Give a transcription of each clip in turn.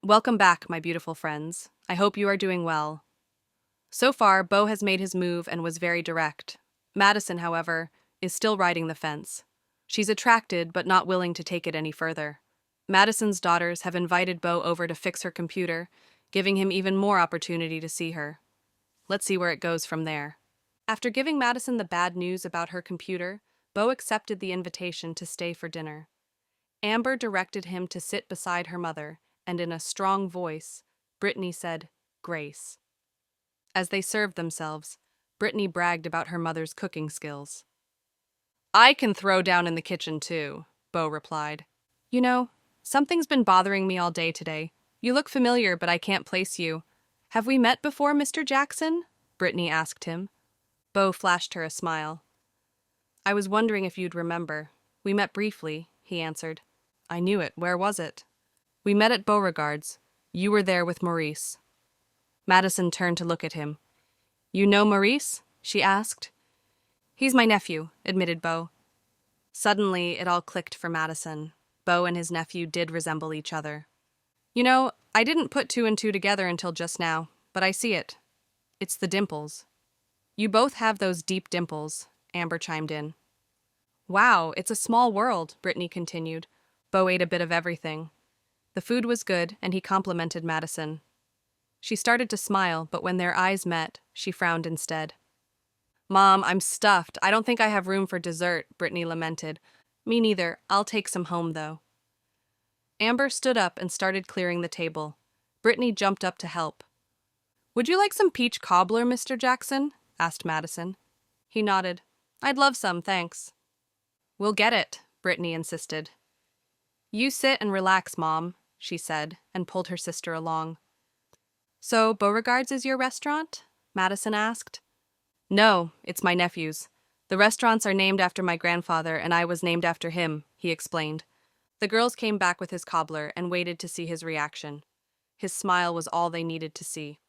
Welcome back, my beautiful friends. I hope you are doing well. So far, Bo has made his move and was very direct. Madison, however, is still riding the fence. She's attracted but not willing to take it any further. Madison's daughters have invited Bo over to fix her computer, giving him even more opportunity to see her. Let's see where it goes from there. After giving Madison the bad news about her computer, Bo accepted the invitation to stay for dinner. Amber directed him to sit beside her mother, and in a strong voice, Brittany said, "Grace." As they served themselves, Brittany bragged about her mother's cooking skills. "I can throw down in the kitchen too," Bo replied. "You know, something's been bothering me all day today. You look familiar, but I can't place you. Have we met before, Mr. Jackson?" Brittany asked him. Bo flashed her a smile. "I was wondering if you'd remember. We met briefly," he answered. "I knew it. Where was it?" "We met at Beauregard's. You were there with Maurice." Madison turned to look at him. "You know Maurice?" she asked. "He's my nephew," admitted Bo. Suddenly, it all clicked for Madison. Bo and his nephew did resemble each other. "You know, I didn't put two and two together until just now, but I see it. It's the dimples." "You both have those deep dimples," Amber chimed in. "Wow, it's a small world," Brittany continued. Bo ate a bit of everything. The food was good, and he complimented Madison. She started to smile, but when their eyes met, she frowned instead. "Mom, I'm stuffed. I don't think I have room for dessert," Brittany lamented. "Me neither. I'll take some home, though." Amber stood up and started clearing the table. Brittany jumped up to help. "Would you like some peach cobbler, Mr. Jackson?" asked Madison. He nodded. "I'd love some, thanks." "We'll get it," Brittany insisted. "You sit and relax, Mom," she said, and pulled her sister along. "So, Beauregard's is your restaurant?" Madison asked. "No, it's my nephew's. The restaurants are named after my grandfather, and I was named after him," he explained. The girls came back with his cobbler and waited to see his reaction. His smile was all they needed to see.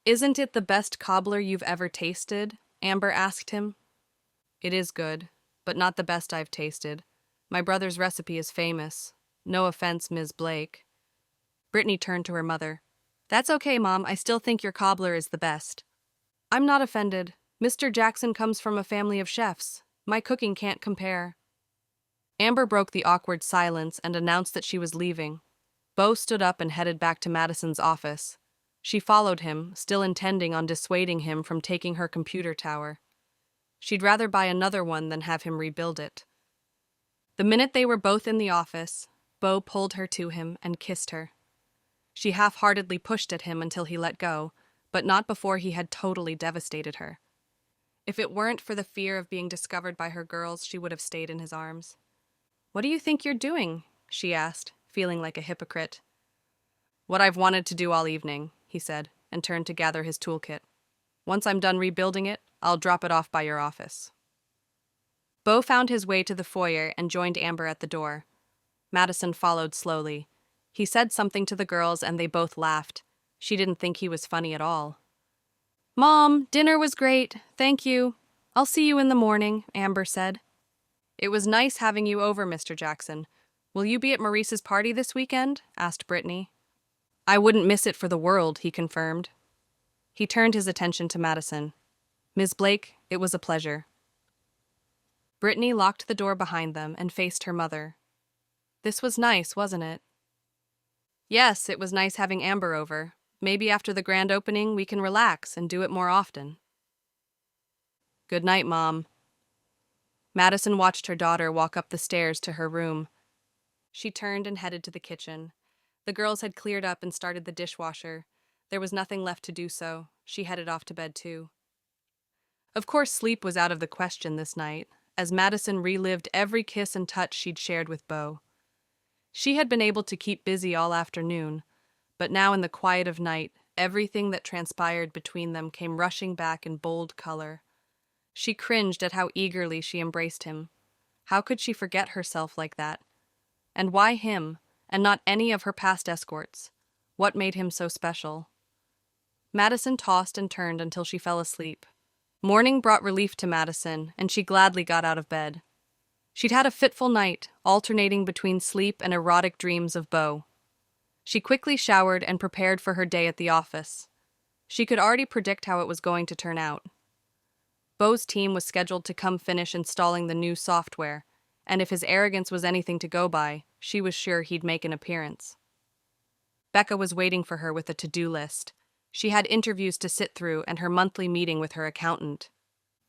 "Isn't it the best cobbler you've ever tasted?" Amber asked him. "It is good, but not the best I've tasted. My brother's recipe is famous. No offense, Ms. Blake." Brittany turned to her mother. "That's okay, Mom. I still think your cobbler is the best." "I'm not offended. Mr. Jackson comes from a family of chefs. My cooking can't compare." Amber broke the awkward silence and announced that she was leaving. Bo stood up and headed back to Madison's office. She followed him, still intending on dissuading him from taking her computer tower. She'd rather buy another one than have him rebuild it. The minute they were both in the office, Bo pulled her to him and kissed her. She half-heartedly pushed at him until he let go, but not before he had totally devastated her. If it weren't for the fear of being discovered by her girls, she would have stayed in his arms. "What do you think you're doing?" she asked, feeling like a hypocrite. "What I've wanted to do all evening," he said, and turned to gather his toolkit. "Once I'm done rebuilding it, I'll drop it off by your office." Bo found his way to the foyer and joined Amber at the door. Madison followed slowly. He said something to the girls and they both laughed. She didn't think he was funny at all. "Mom, dinner was great. Thank you. I'll see you in the morning," Amber said. "It was nice having you over, Mr. Jackson. Will you be at Maurice's party this weekend?" asked Brittany. "I wouldn't miss it for the world," he confirmed. He turned his attention to Madison. "Ms. Blake, it was a pleasure." Brittany locked the door behind them and faced her mother. "This was nice, wasn't it?" "Yes, it was nice having Amber over. Maybe after the grand opening we can relax and do it more often." "Good night, Mom." Madison watched her daughter walk up the stairs to her room. She turned and headed to the kitchen. The girls had cleared up and started the dishwasher. There was nothing left to do so. She headed off to bed too. Of course, sleep was out of the question this night, as Madison relived every kiss and touch she'd shared with Bo. She had been able to keep busy all afternoon, but now in the quiet of night, everything that transpired between them came rushing back in bold color. She cringed at how eagerly she embraced him. How could she forget herself like that? And why him, and not any of her past escorts? What made him so special? Madison tossed and turned until she fell asleep. Morning brought relief to Madison, and she gladly got out of bed. She'd had a fitful night, alternating between sleep and erotic dreams of Bo. She quickly showered and prepared for her day at the office. She could already predict how it was going to turn out. Beau's team was scheduled to come finish installing the new software, and if his arrogance was anything to go by, she was sure he'd make an appearance. Becca was waiting for her with a to-do list. She had interviews to sit through and her monthly meeting with her accountant.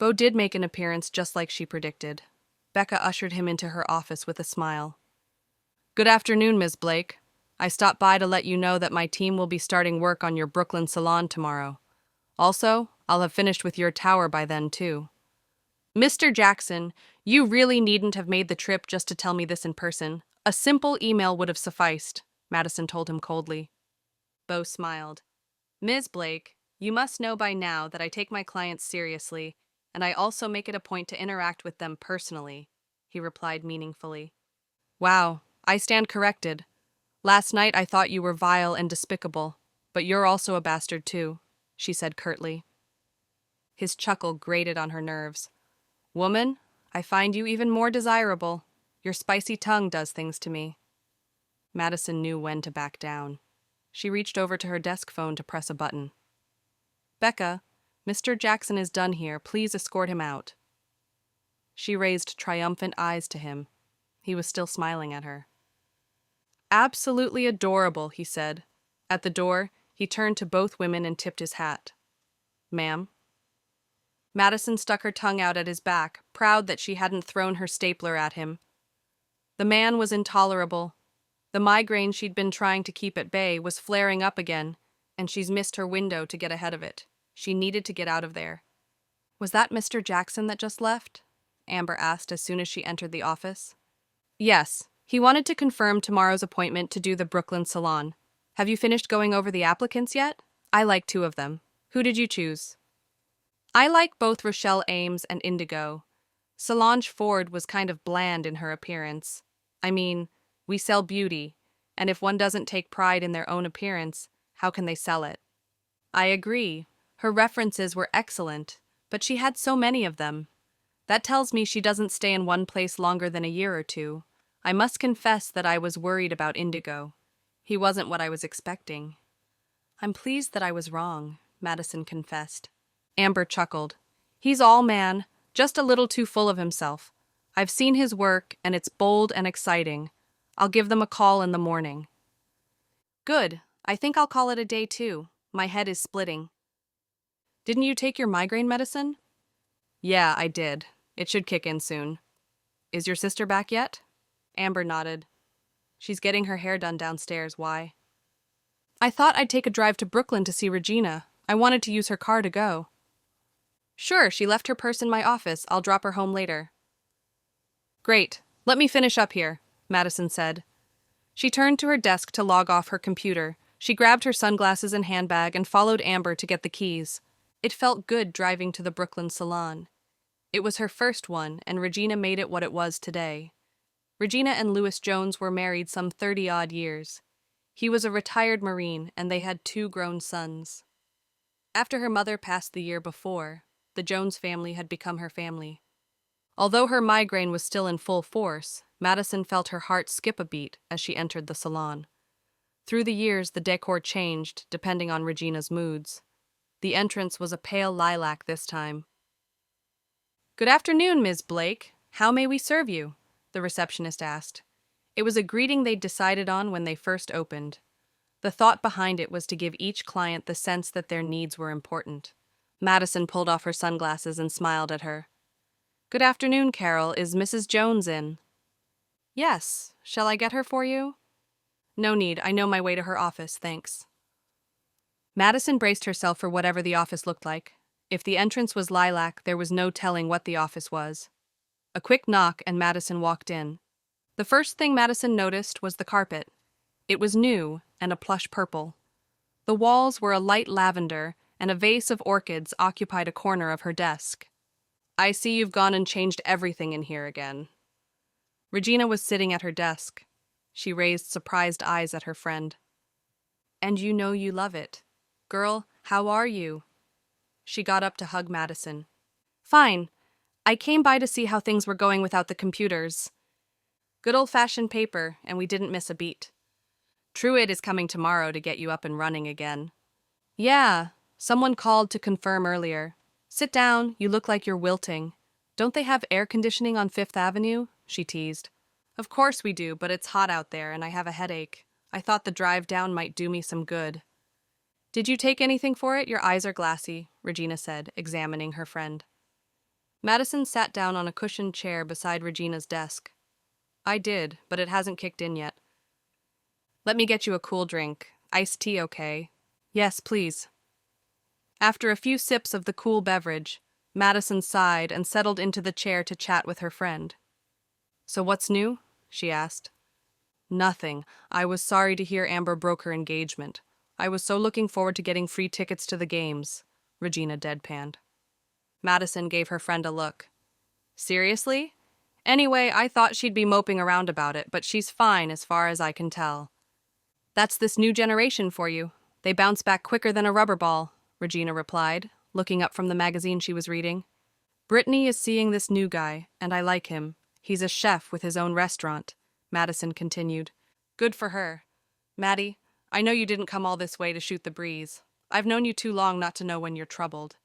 Beau did make an appearance just like she predicted. Becca ushered him into her office with a smile. "Good afternoon, Ms. Blake. I stopped by to let you know that my team will be starting work on your Brooklyn salon tomorrow. Also, I'll have finished with your tower by then, too." "Mr. Jackson, you really needn't have made the trip just to tell me this in person. A simple email would have sufficed," Madison told him coldly. Beau smiled. "Ms. Blake, you must know by now that I take my clients seriously, and I also make it a point to interact with them personally," he replied meaningfully. "Wow, I stand corrected. Last night I thought you were vile and despicable, but you're also a bastard too," she said curtly. His chuckle grated on her nerves. "Woman, I find you even more desirable. Your spicy tongue does things to me." Madison knew when to back down. She reached over to her desk phone to press a button. "Becca, Mr. Jackson is done here. Please escort him out." She raised triumphant eyes to him. He was still smiling at her. "Absolutely adorable," he said. At the door, he turned to both women and tipped his hat. "Ma'am?" Madison stuck her tongue out at his back, proud that she hadn't thrown her stapler at him. The man was intolerable. The migraine she'd been trying to keep at bay was flaring up again, and she's missed her window to get ahead of it. She needed to get out of there. "Was that Mr. Jackson that just left?" Amber asked as soon as she entered the office. "Yes. He wanted to confirm tomorrow's appointment to do the Brooklyn salon. Have you finished going over the applicants yet? I like 2 of them. Who did you choose?" "I like both Rochelle Ames and Indigo. Solange Ford was kind of bland in her appearance. I mean, we sell beauty, and if one doesn't take pride in their own appearance, how can they sell it?" "I agree. Her references were excellent, but she had so many of them. That tells me she doesn't stay in one place longer than a year or 2. I must confess that I was worried about Indigo. He wasn't what I was expecting." "I'm pleased that I was wrong," Madison confessed. Amber chuckled. "He's all man, just a little too full of himself. I've seen his work, and it's bold and exciting. I'll give them a call in the morning." "Good. I think I'll call it a day too. My head is splitting." "Didn't you take your migraine medicine?" "Yeah, I did. It should kick in soon." "Is your sister back yet?" Amber nodded. "She's getting her hair done downstairs. Why?" "I thought I'd take a drive to Brooklyn to see Regina. I wanted to use her car to go." "Sure, she left her purse in my office. I'll drop her home later." "Great. Let me finish up here," Madison said. She turned to her desk to log off her computer. She grabbed her sunglasses and handbag and followed Amber to get the keys. It felt good driving to the Brooklyn salon. It was her first one, and Regina made it what it was today. Regina and Louis Jones were married some 30-odd years. He was a retired Marine, and they had 2 grown sons. After her mother passed the year before, the Jones family had become her family. Although her migraine was still in full force, Madison felt her heart skip a beat as she entered the salon. Through the years, the decor changed, depending on Regina's moods. The entrance was a pale lilac this time. "Good afternoon, Ms. Blake. How may we serve you?" the receptionist asked. It was a greeting they'd decided on when they first opened. The thought behind it was to give each client the sense that their needs were important. Madison pulled off her sunglasses and smiled at her. "Good afternoon, Carol. Is Mrs. Jones in?" "Yes. Shall I get her for you?" "No need. I know my way to her office, thanks." Madison braced herself for whatever the office looked like. If the entrance was lilac, there was no telling what the office was. A quick knock and Madison walked in. The first thing Madison noticed was the carpet. It was new and a plush purple. The walls were a light lavender, and a vase of orchids occupied a corner of her desk. "I see you've gone and changed everything in here again." Regina was sitting at her desk. She raised surprised eyes at her friend. "And you know you love it. Girl, how are you?" She got up to hug Madison. "Fine. I came by to see how things were going without the computers. Good old-fashioned paper, and we didn't miss a beat. Truett is coming tomorrow to get you up and running again. Yeah, someone called to confirm earlier. Sit down, you look like you're wilting. Don't they have air conditioning on Fifth Avenue? She teased. Of course we do, but it's hot out there and I have a headache. I thought the drive down might do me some good. Did you take anything for it? Your eyes are glassy, Regina said, examining her friend. Madison sat down on a cushioned chair beside Regina's desk. I did, but it hasn't kicked in yet. Let me get you a cool drink. Iced tea, okay? Yes, please. After a few sips of the cool beverage, Madison sighed and settled into the chair to chat with her friend. So what's new? She asked. Nothing. I was sorry to hear Amber broke her engagement. I was so looking forward to getting free tickets to the games, Regina deadpanned. Madison gave her friend a look. Seriously? Anyway, I thought she'd be moping around about it, but she's fine as far as I can tell. That's this new generation for you. They bounce back quicker than a rubber ball, Regina replied, looking up from the magazine she was reading. Brittany is seeing this new guy, and I like him. He's a chef with his own restaurant, Madison continued. Good for her. Maddie, I know you didn't come all this way to shoot the breeze. I've known you too long not to know when you're troubled.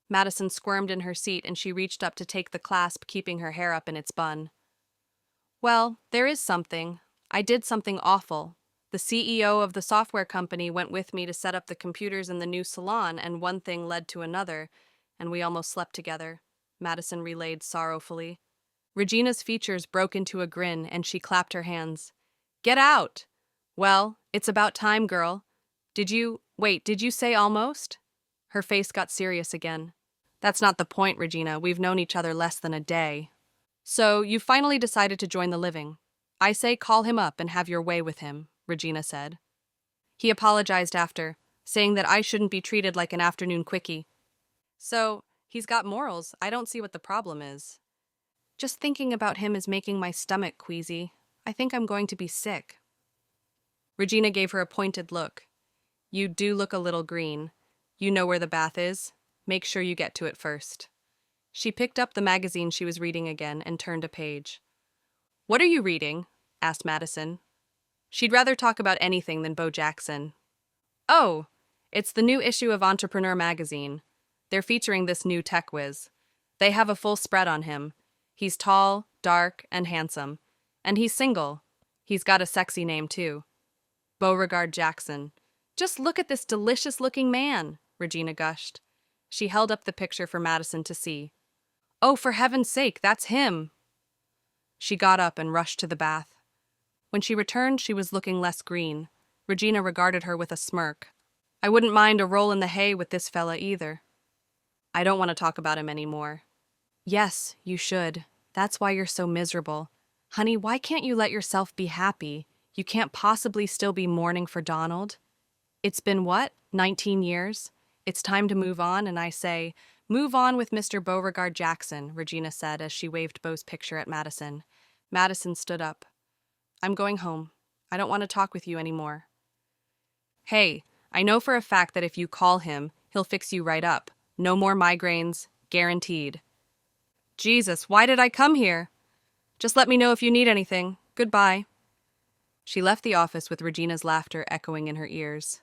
Madison squirmed in her seat and she reached up to take the clasp keeping her hair up in its bun. Well, there is something. I did something awful. The CEO of the software company went with me to set up the computers in the new salon, and one thing led to another, and we almost slept together, Madison relayed sorrowfully. Regina's features broke into a grin, and she clapped her hands. Get out! Well, it's about time, girl. Did you say almost? Her face got serious again. That's not the point, Regina. We've known each other less than a day. So, you finally decided to join the living. I say call him up and have your way with him, Regina said. He apologized after, saying that I shouldn't be treated like an afternoon quickie. So, he's got morals. I don't see what the problem is. Just thinking about him is making my stomach queasy. I think I'm going to be sick. Regina gave her a pointed look. You do look a little green. You know where the bath is? Make sure you get to it first. She picked up the magazine she was reading again and turned a page. What are you reading? Asked Madison. She'd rather talk about anything than Bo Jackson. Oh, it's the new issue of Entrepreneur magazine. They're featuring this new tech whiz. They have a full spread on him. He's tall, dark, and handsome. And he's single. He's got a sexy name, too. Beauregard Jackson. Just look at this delicious-looking man, Regina gushed. She held up the picture for Madison to see. Oh, for heaven's sake, that's him! She got up and rushed to the bath. When she returned, she was looking less green. Regina regarded her with a smirk. I wouldn't mind a roll in the hay with this fella either. I don't want to talk about him anymore. Yes, you should. That's why you're so miserable. Honey, why can't you let yourself be happy? You can't possibly still be mourning for Donald. It's been what, 19 years? It's time to move on, and I say, move on with Mr. Beauregard Jackson, Regina said as she waved Beau's picture at Madison. Madison stood up. I'm going home. I don't want to talk with you anymore. Hey, I know for a fact that if you call him, he'll fix you right up. No more migraines, guaranteed. Jesus, why did I come here? Just let me know if you need anything. Goodbye. She left the office with Regina's laughter echoing in her ears.